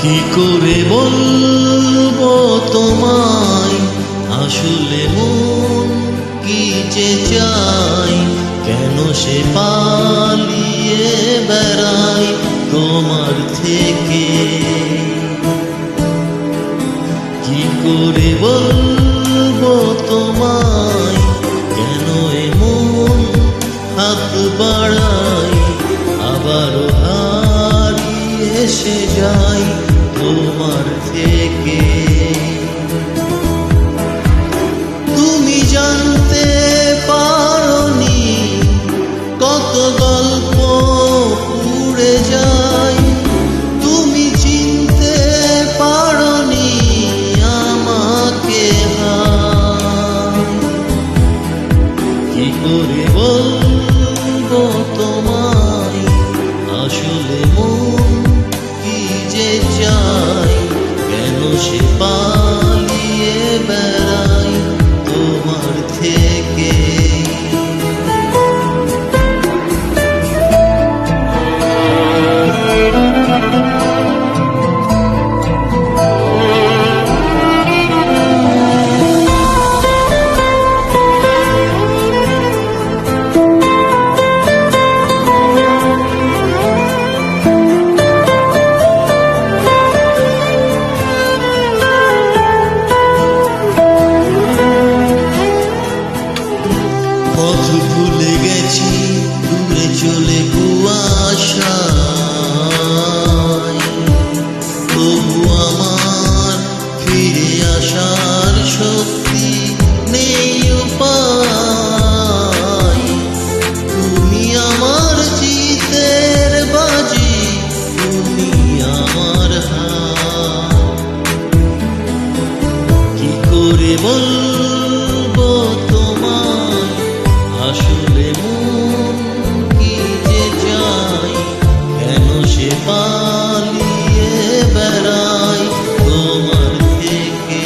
কি করে বলবো তোমায়, আসলে মন কি যে চায়, কেন সে পালিয়ে বেড়ায় তোমার থেকে। কি করে বলবো তোমায়, কেন এমন হাত বাড়ায়, আবারও হারিয়ে এসে যায় তোমার থেকে। তুমি জানতে পারোনি কত গল্প উড়ে যায়, তুমি চিনতে পারোনি আমাকে। কি করে বলবো তোমায়, আসলে মন কি যে চায়, কেন সে পালিয়ে বেড়ায় তোমার থেকে। পথ ভুলে গেছি দূরে চলে কুয়াশায়, তবু আমার ফিরে আসার শক্তি নেই উপায়। তুমি আমার জিতের বাজি, তুমি আমার হার। কি করে বলবো তোমায়, আসলে মন কি যে চায়, কেন সে পালিয়ে বেড়ায় তোমার থেকে।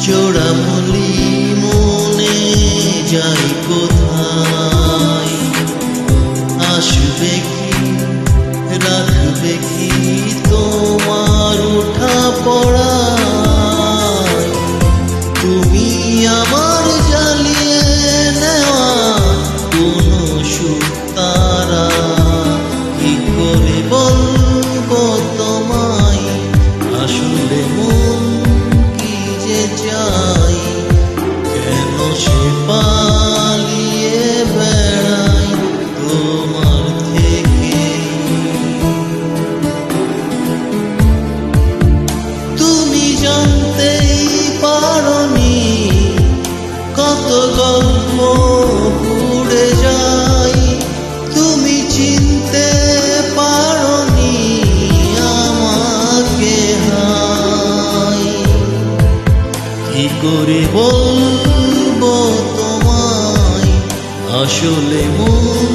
চোরামলি মনে যাই কোথায়, আসবে কি রাখবে কি তোমার উঠা পড়ায়। তুমি আমার জ্বালিয়ে নেওয়া কোন সুতারা। কি করে বলবো তোমায়, আসলে মন কি যে চাই, কেন সে পালিয়ে বেড়ায় তোমার থেকে। তুমি জানতেই পারোনি কত গল্প উড়ে যায়, তুমি চিনতে পারোনি আমাকে। কি করে বলবো তোমায়, আসলে মন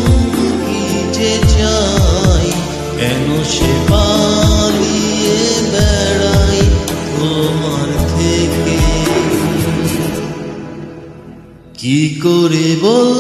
কি যে চায়, কেন সে পালিয়ে বেড়ায় তোমার থেকে। কি করে বল